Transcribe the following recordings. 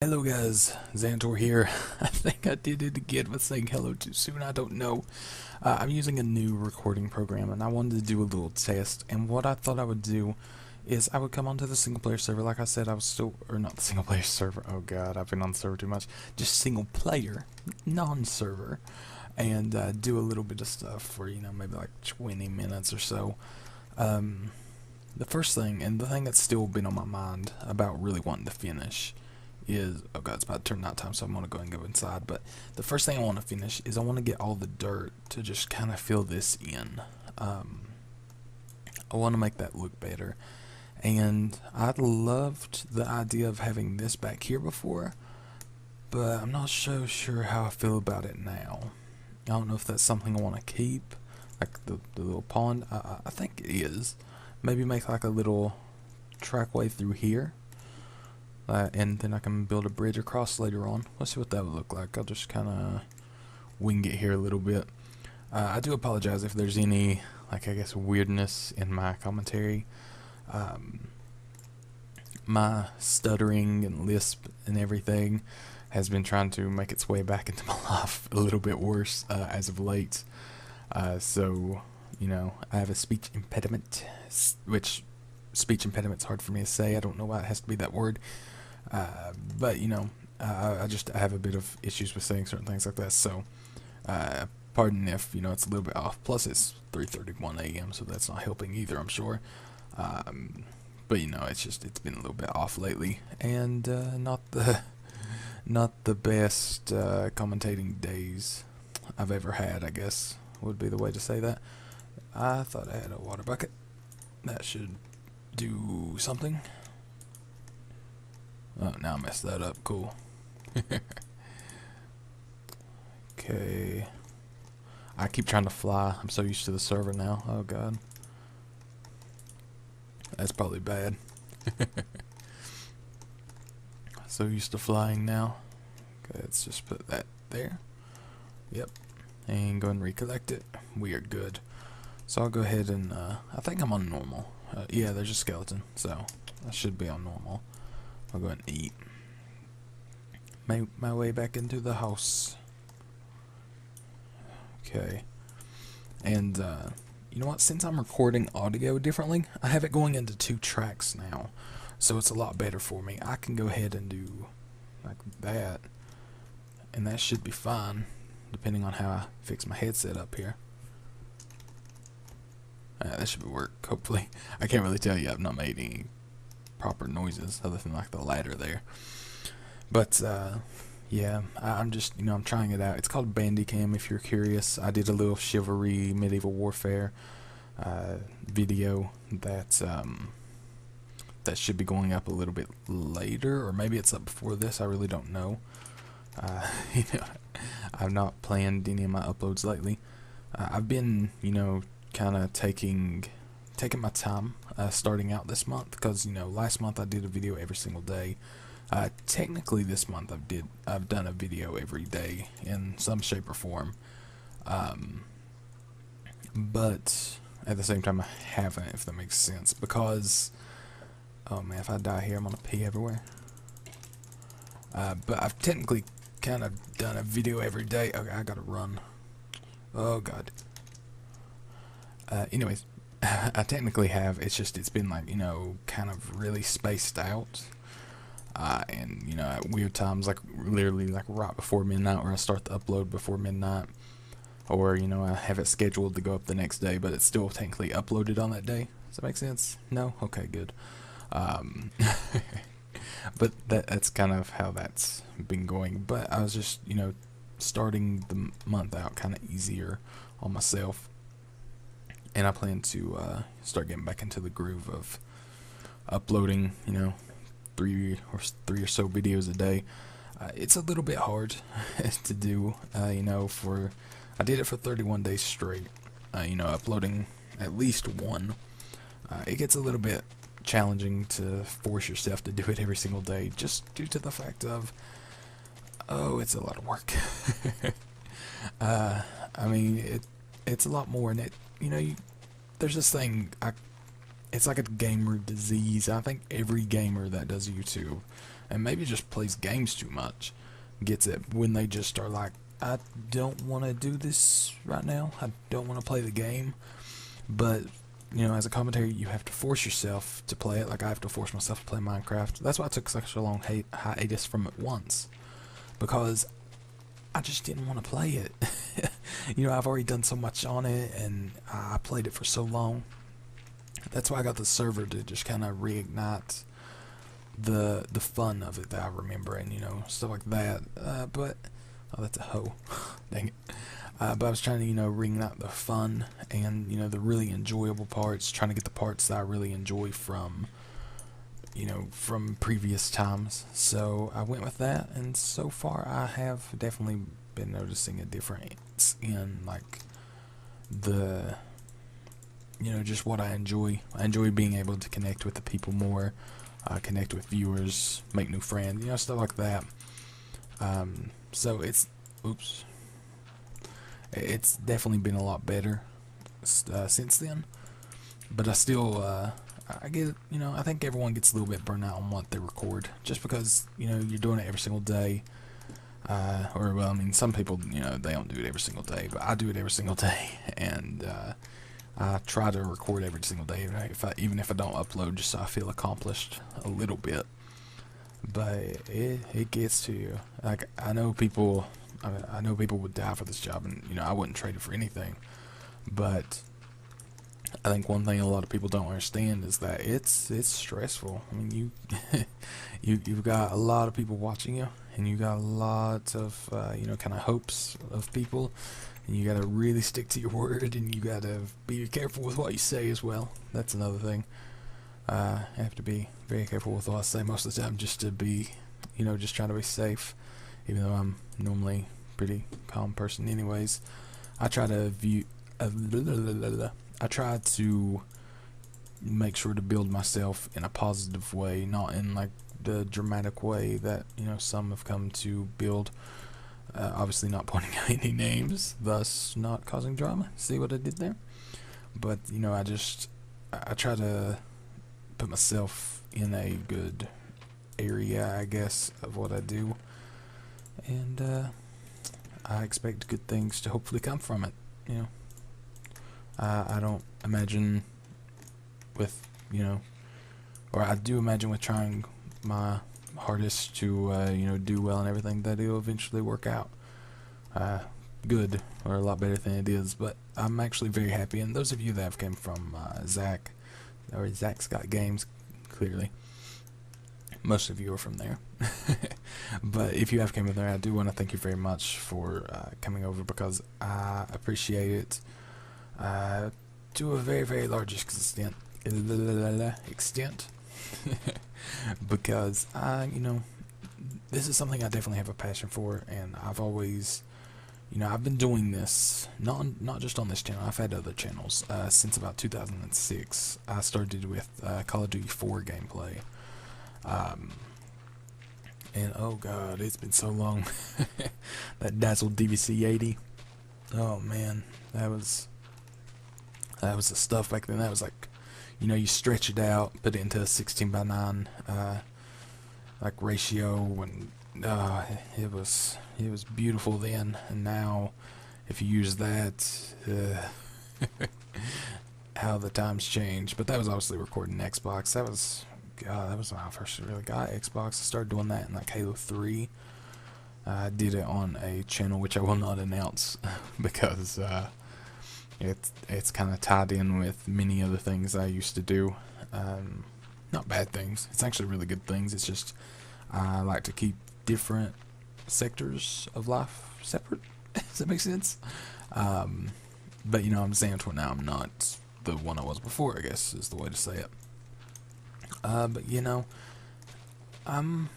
Hello guys, Zanitor here. I think I did it again with saying hello too soon, I don't know. I'm using a new recording program and I wanted to do a little test, and what I thought I would do is I would come onto the single player server. Like I said, I was still, or not the single player server, oh god, I've been on the server too much. Just single player, non-server, and do a little bit of stuff for, maybe like 20 minutes or so. The first thing, and the thing that's still been on my mind about really wanting to finish is, oh god, it's about to turn night time, so I'm gonna go and go inside. But the first thing I want to finish is I want to get all the dirt to just kind of fill this in. I want to make that look better, and I loved the idea of having this back here before, but I'm not so sure how I feel about it now. I don't know if that's something I want to keep, like the little pond. I think it is. Maybe make like a little trackway through here. And then I can build a bridge across later on. Let's see what that would look like. I'll just kind of wing it here a little bit. I do apologize if there's any, I guess, weirdness in my commentary. My stuttering and lisp and everything has been trying to make its way back into my life a little bit worse as of late. So, I have a speech impediment, which speech impediment's hard for me to say. I don't know why it has to be that word. But I have a bit of issues with saying certain things like that, so pardon if it's a little bit off. Plus it's 3:31 a.m., so that's not helping either, I'm sure. But it's been a little bit off lately, and not the best commentating days I've ever had, I guess would be the way to say that. I thought I had a water bucket. That should do something. Oh, now I messed that up. Cool. Okay. I keep trying to fly. I'm so used to the server now. Oh god. That's probably bad. So used to flying now. Okay, let's just put that there. Yep. And go and recollect it. We are good. So I'll go ahead and, I think I'm on normal. Yeah, there's a skeleton, so I should be on normal. I'll go and eat. Make my way back into the house. Okay. And, you know what? Since I'm recording audio differently, I have it going into 2 tracks now. So it's a lot better for me. I can go ahead and do like that. And that should be fine, depending on how I fix my headset up here. That should work, hopefully. I can't really tell you. I've not made any proper noises other than like the ladder there. But yeah, I'm just I'm trying it out. It's called Bandicam if you're curious. I did a little chivalry medieval warfare video that that should be going up a little bit later, or maybe it's up before this. I really don't know. I've not planned any of my uploads lately. I've been kind of taking my time starting out this month, because last month I did a video every single day. Technically this month I've done a video every day in some shape or form, but at the same time I haven't, if that makes sense, because oh man, if I die here I'm gonna pee everywhere. But I've technically kind of done a video every day. Okay, I gotta run. Oh god. Anyways, I technically have. It's just it's been like kind of really spaced out, and at weird times, like literally like right before midnight, where I start the upload before midnight, or I have it scheduled to go up the next day, but it's still technically uploaded on that day. Does that make sense? No? Okay, good. But that's kind of how that's been going. But I was just starting the month out kind of easier on myself. And I plan to start getting back into the groove of uploading, three or so videos a day. It's a little bit hard to do, I did it for 31 days straight, uploading at least one. It gets a little bit challenging to force yourself to do it every single day, just due to the fact of, it's a lot of work. I mean, it's a lot more, and there's this thing, it's like a gamer disease. I think every gamer that does YouTube and maybe just plays games too much gets it when they just are like, I don't want to do this right now. I don't want to play the game. But, as a commentator, you have to force yourself to play it. Like, I have to force myself to play Minecraft. That's why I took such a long hiatus from it once. Because I just didn't want to play it. I've already done so much on it, and I played it for so long. That's why I got the server to just kind of reignite the fun of it that I remember, and stuff like that. But oh, that's a hoe. Dang it. But I was trying to reignite the fun and the really enjoyable parts, trying to get the parts that I really enjoy from from previous times. So I went with that, and so far I have definitely been noticing a difference in like the just what I enjoy. I enjoy being able to connect with the people more, connect with viewers, make new friends, stuff like that. So it's definitely been a lot better since then, but I still I get I think everyone gets a little bit burnt out on what they record, just because you're doing it every single day. Or well, I mean, some people they don't do it every single day, but I do it every single day, and I try to record every single day, even if I don't upload, just so I feel accomplished a little bit. But it gets to you. Like, I know people would die for this job, and I wouldn't trade it for anything. But I think one thing a lot of people don't understand is that it's stressful. I mean, you've got a lot of people watching you, and you got a lot of kind of hopes of people, and you got to really stick to your word, and you got to be careful with what you say as well. That's another thing. I have to be very careful with what I say most of the time, just to be, just trying to be safe. Even though I'm normally a pretty calm person, anyways, I try to I try to make sure to build myself in a positive way, not in like the dramatic way that some have come to build. Obviously, not pointing out any names, thus not causing drama. See what I did there? But I try to put myself in a good area, I guess, of what I do, and I expect good things to hopefully come from it. I don't imagine with or I do imagine with trying my hardest to do well and everything, that it'll eventually work out good, or a lot better than it is. But I'm actually very happy, and those of you that have come from Zach, or Zach's Got Games, clearly most of you are from there. But if you have come in there, I do want to thank you very much for coming over, because I appreciate it to a very, very large extent. Because this is something I definitely have a passion for, and I've always I've been doing this not just on this channel. I've had other channels since about 2006. I started with Call of Duty 4 gameplay, and oh god, it's been so long. That Dazzle DVC-80, oh man, that was the stuff back then. That was like, you stretch it out, put it into a 16:9 like ratio, and it was beautiful then. And now, if you use that, how the times change. But that was obviously recording Xbox. That was when I first really got Xbox. I started doing that in like Halo 3. I did it on a channel which I will not announce because it's kind of tied in with many other things I used to do. Not bad things. It's actually really good things. It's just I like to keep different sectors of life separate. Does that make sense? But I'm Zanitor now. I'm not the one I was before, I guess is the way to say it. But I'm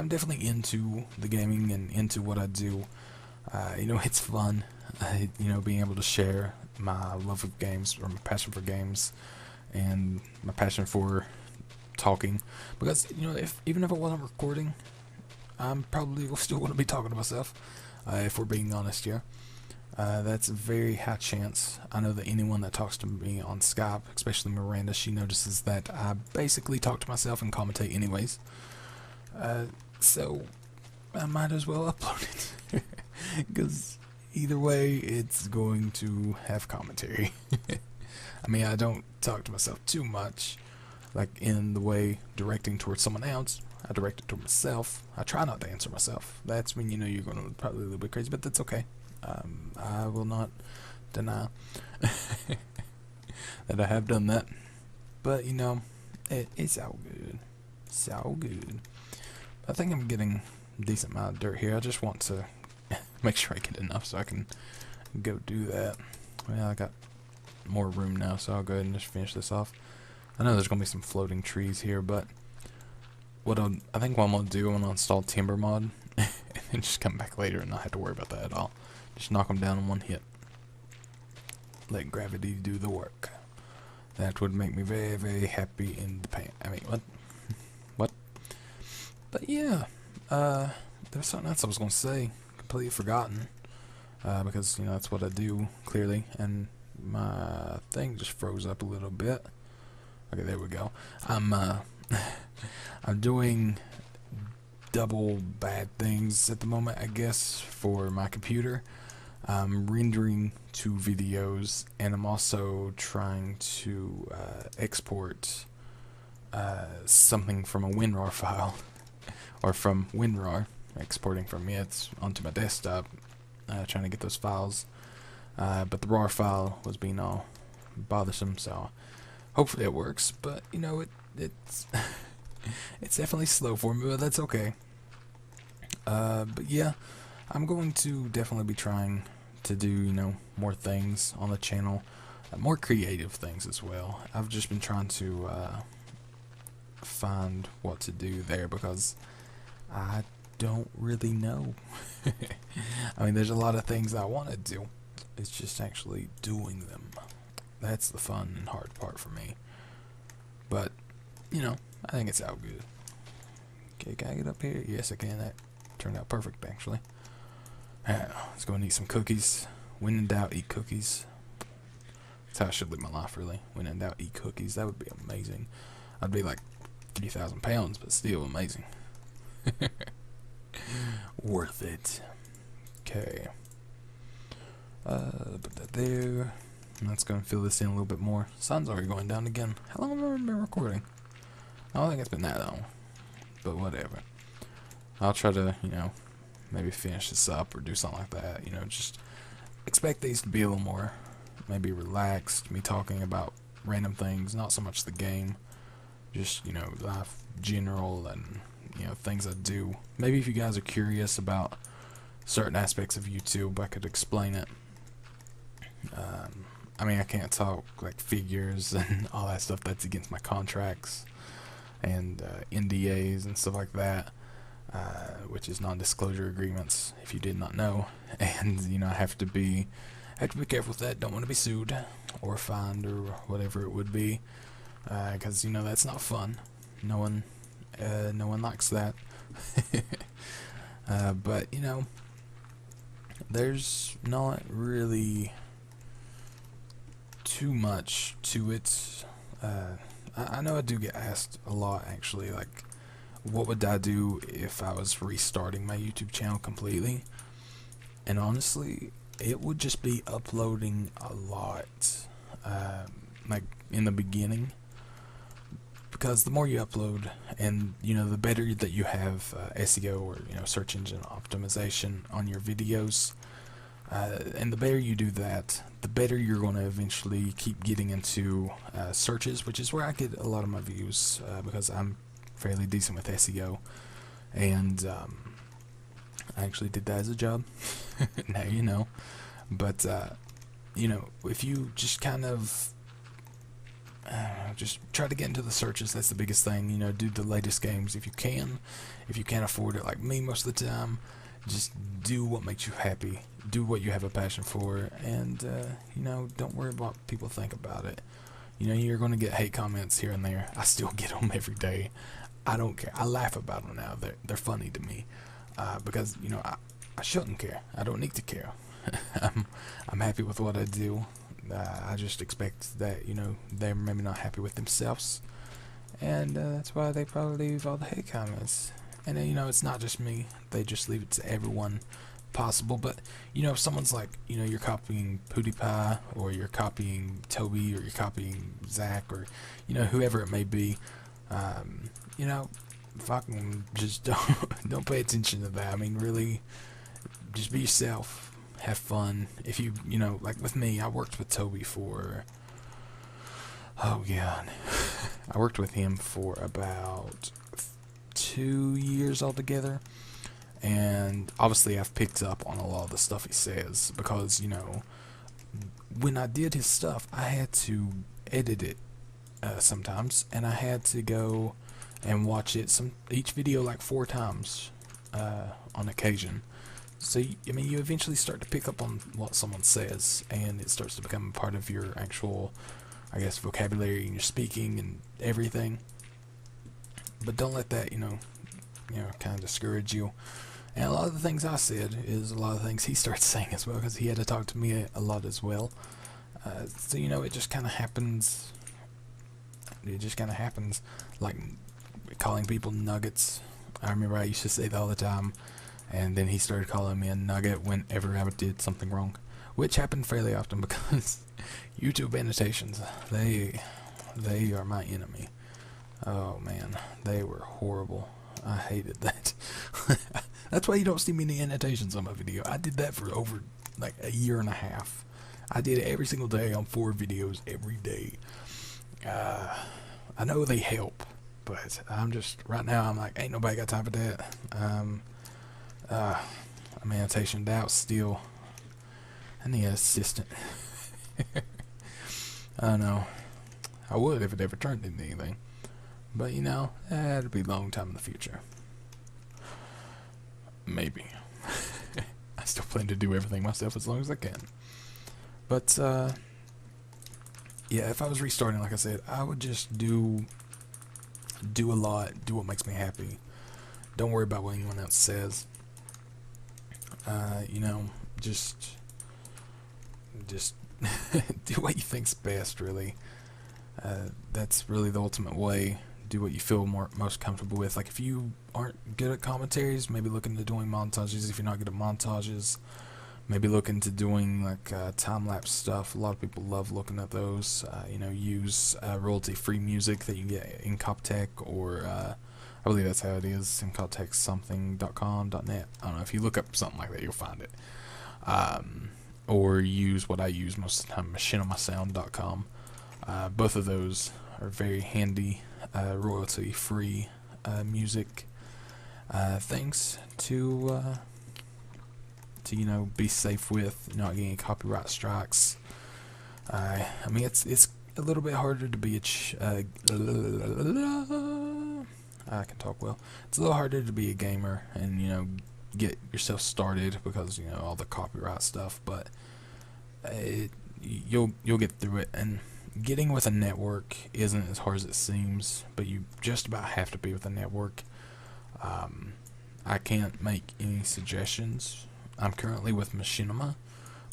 definitely into the gaming and into what I do. It's fun. Being able to share my love of games, or my passion for games, and my passion for talking. Because even if I wasn't recording, I'm probably still going to be talking to myself. If we're being honest here, that's a very high chance. I know that anyone that talks to me on Skype, especially Miranda, she notices that I basically talk to myself and commentate anyways. So I might as well upload it. Because either way, it's going to have commentary. I mean, I don't talk to myself too much, like in the way directing towards someone else. I direct it toward myself. I try not to answer myself. That's when you know you're going to probably a little bit crazy, but that's okay. I will not deny that I have done that. But, you know, it's all good. It's all good. I think I'm getting a decent amount of dirt here. I just want to make sure I get enough so I can go do that. Well, I got more room now, so I'll go ahead and just finish this off. I know there's going to be some floating trees here, but I think what I'm going to do, I'm going to install Timber Mod and then just come back later and not have to worry about that at all. Just knock them down in one hit. Let gravity do the work. That would make me very, very happy in the paint. I mean, what? What? But yeah, there's something else I was going to say. Completely forgotten. Because, you know, that's what I do, clearly. And my thing just froze up a little bit. Okay, there we go. I'm doing double bad things at the moment, I guess, for my computer. I'm rendering 2 videos, and I'm also trying to export something from a WinRAR file, or from WinRAR, exporting from it onto my desktop, trying to get those files. But the RAR file was being all bothersome, so hopefully it works. But you know, it's it's definitely slow for me, but that's okay. But yeah, I'm going to definitely be trying to do, you know, more things on the channel, more creative things as well. I've just been trying to find what to do there because I don't really know. I mean, there's a lot of things I want to do. It's just actually doing them. That's the fun and hard part for me. But, you know, I think it's all good. Okay, can I get up here? Yes, I can. That turned out perfect, actually. Let's go and eat some cookies. When in doubt, eat cookies. That's how I should live my life, really. When in doubt, eat cookies. That would be amazing. I'd be like 3,000 pounds, but still amazing. Worth it. Okay. Put that there. Let's go and fill this in a little bit more. Sun's already going down again. How long have I been recording? I don't think it's been that long. But whatever. I'll try to, you know, maybe finish this up or do something like that. You know, just expect these to be a little more maybe relaxed. Me talking about random things, not so much the game. Just, you know, life general and, you know, things I do. Maybe if you guys are curious about certain aspects of YouTube, I could explain it. I mean, I can't talk like figures and all that stuff. That's against my contracts and NDAs and stuff like that, which is non-disclosure agreements, if you did not know. And you know, I have to be careful with that. Don't want to be sued or fined or whatever it would be, because you know that's not fun. No one likes that. But you know, there's not really too much to it. I know I do get asked a lot, actually, like, what would I do if I was restarting my YouTube channel completely? And honestly, it would just be uploading a lot, like in the beginning, because the more you upload, and you know, the better that you have SEO, or you know, search engine optimization on your videos, and the better you do that, the better you're going to eventually keep getting into searches, which is where I get a lot of my views, because I'm fairly decent with SEO, and I actually did that as a job. Now you know. But you know, if you just kind of just try to get into the searches, that's the biggest thing. You know, do the latest games if you can. If you can't afford it, like me most of the time, just do what makes you happy. Do what you have a passion for, and you know, don't worry about what people think about it. You know, you're going to get hate comments here and there. I still get them every day. I don't care. I laugh about them now. They're funny to me, because you know, I shouldn't care. I don't need to care. I'm happy with what I do. I just expect that, you know, they're maybe not happy with themselves, and that's why they probably leave all the hate comments. And you know, it's not just me. They just leave it to everyone possible. But you know, if someone's like, you know, you're copying PewDiePie, or you're copying Toby, or you're copying Zach, or you know, whoever it may be, you know, fucking just don't pay attention to that. I mean, really, just be yourself. Have fun. If you know, like with me, I worked with Toby for, oh god, I worked with him for about 2 years altogether, and obviously I've picked up on a lot of the stuff he says, because you know, when I did his stuff, I had to edit it sometimes, and I had to go and watch it each video like 4 times on occasion. So I mean, you eventually start to pick up on what someone says, and it starts to become a part of your actual, I guess, vocabulary and your speaking and everything. But don't let that, you know, kind of discourage you. And a lot of the things I said is a lot of things he starts saying as well, because he had to talk to me a lot as well. So you know, it just kind of happens. It just kind of happens, like calling people nuggets. I remember I used to say that all the time, and then he started calling me a nugget whenever I did something wrong, which happened fairly often because YouTube annotations, they are my enemy. Oh man, they were horrible. I hated that. That's why you don't see many annotations on my video. I did that for over like a year and a half. I did it every single day on 4 videos every day. I know they help, but I'm just, right now I'm like, ain't nobody got time for that. I'm annotationed out still. I need an assistant. I know. I would if it ever turned into anything. But you know, that'd be a long time in the future. Maybe. I still plan to do everything myself as long as I can. But yeah, if I was restarting, like I said, I would just do a lot, do what makes me happy. Don't worry about what anyone else says. You know, just do what you think's best, really. That's really the ultimate way. Do what you feel most comfortable with. Like if you aren't good at commentaries, maybe look into doing montages. If you're not good at montages, maybe look into doing like time-lapse stuff. A lot of people love looking at those. You know, use royalty-free music that you can get in Coptech, or I believe that's how it is, in coptechsomething.com.net. I don't know, if you look up something like that, you'll find it. Or use what I use most of the time, machinimasound.com. Both of those are very handy royalty-free music things to you know, be safe with, not getting copyright strikes. I mean, it's a little bit harder to be I can talk well. It's a little harder to be a gamer and, you know, get yourself started because, you know, all the copyright stuff, but you'll get through it. And getting with a network isn't as hard as it seems, but you just about have to be with a network. I can't make any suggestions. I'm currently with Machinima,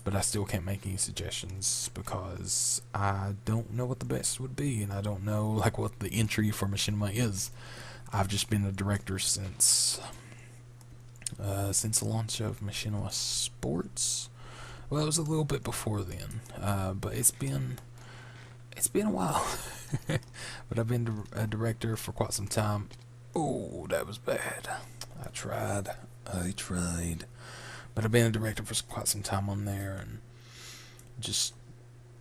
but I still can't make any suggestions because I don't know what the best would be, and I don't know like what the entry for Machinima is. I've just been a director since the launch of Machinima Sports. Well, it was a little bit before then, but it's been a while. But I've been a director for quite some time. Oh, that was bad. I tried. But I've been a director for quite some time on there, and just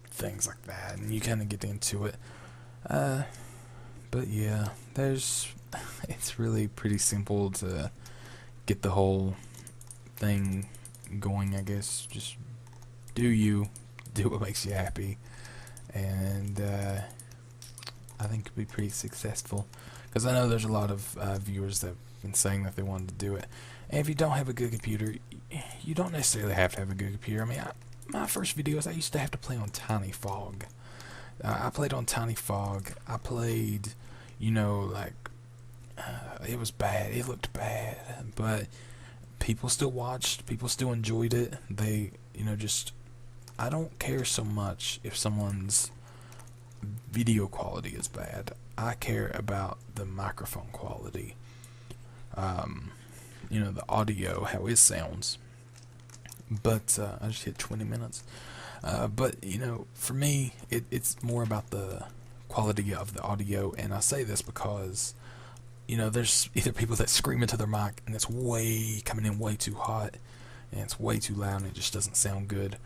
things like that, and you kind of get into it. But yeah, it's really pretty simple to get the whole thing going, I guess. Just do what makes you happy, and I think it'll be pretty successful, because I know there's a lot of viewers that have been saying that they wanted to do it. And if you don't have a good computer, you don't necessarily have to have a good computer. I mean, my first videos, I used to have to play on Tiny Fog. I played on Tiny Fog. I played, you know, like, it was bad. It looked bad. But people still watched. People still enjoyed it. They, you know, just, I don't care so much if someone's video quality is bad. I care about the microphone quality. you know, the audio, how it sounds. But I just hit 20 minutes. But you know, for me, it's more about the quality of the audio, and I say this because you know, there's either people that scream into their mic and it's way coming in way too hot and it's way too loud and it just doesn't sound good,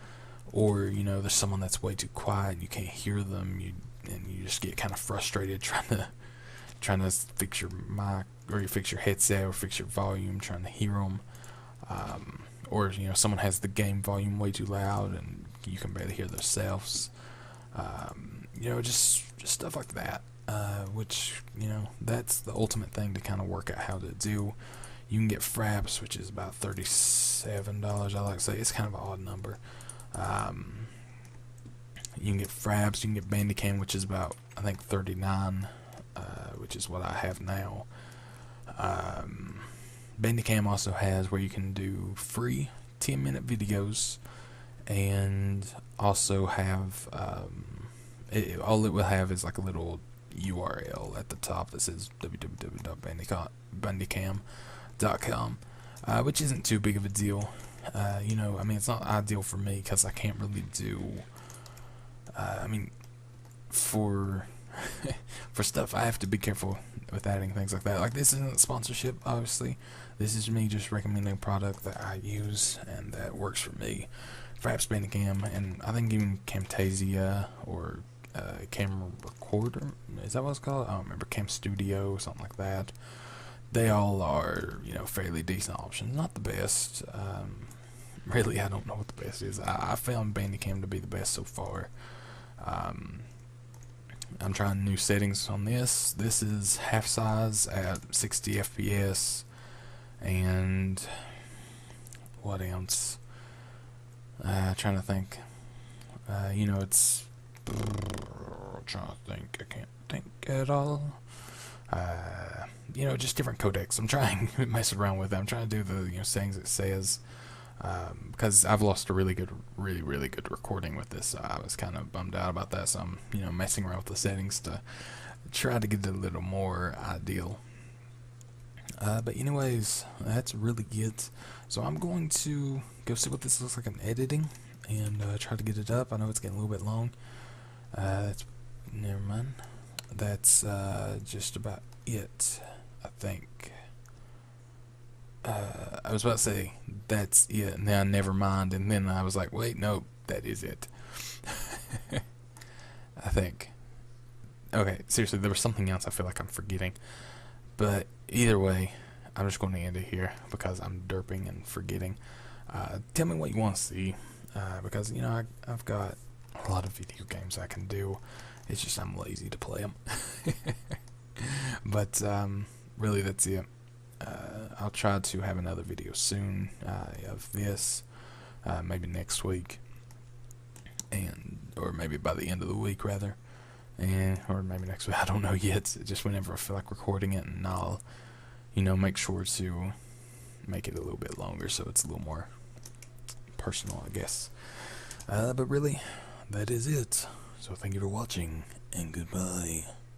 or you know, there's someone that's way too quiet and you can't hear them, and you just get kind of frustrated trying to fix your mic, or you fix your headset, or fix your volume, trying to hear them. Or you know, someone has the game volume way too loud and you can barely hear themselves. You know, just stuff like that. Which, you know, that's the ultimate thing to kind of work out how to do. You can get Fraps, which is about $37. I like to say it's kind of an odd number. You can get Fraps. You can get Bandicam, which is about, I think, 39, which is what I have now. Bandicam also has where you can do free 10-minute videos, and also have all it will have is like a little URL at the top that says www.bandicam.com, which isn't too big of a deal. You know, I mean, it's not ideal for me because I can't really do. I mean, for for stuff I have to be careful with adding things like that. Like, this isn't a sponsorship, obviously. This is me just recommending a product that I use and that works for me. Fraps, Bandicam, and I think even Camtasia or Camera Recorder, is that what it's called? I don't remember. Cam Studio, something like that. They all are, you know, fairly decent options. Not the best. Really, I don't know what the best is. I found Bandicam to be the best so far. I'm trying new settings on this. This is half size at 60 FPS, and what else? Trying to think. You know, it's trying to think. I can't think at all. You know, just different codecs. I'm trying to mess around with it. I'm trying to do the, you know, settings it says. Because I've lost a really good recording with this. I was kind of bummed out about that, so I'm, you know, messing around with the settings to try to get it a little more ideal. But anyways, that's really it. So I'm going to go see what this looks like in editing and try to get it up. I know it's getting a little bit long. Never mind. That's just about it, I think. I was about to say that's it, and then never mind, and then I was like, wait, no, that is it. I think. Okay, seriously, there was something else I feel like I'm forgetting, but either way, I'm just going to end it here because I'm derping and forgetting. Tell me what you want to see, because, you know, I've got a lot of video games I can do. It's just I'm lazy to play them. But really, that's it. I'll try to have another video soon of this, maybe next week, or maybe by the end of the week rather, or maybe next week. I don't know yet. Just whenever I feel like recording it, and I'll, you know, make sure to make it a little bit longer so it's a little more personal, I guess. But really, that is it. So thank you for watching, and goodbye.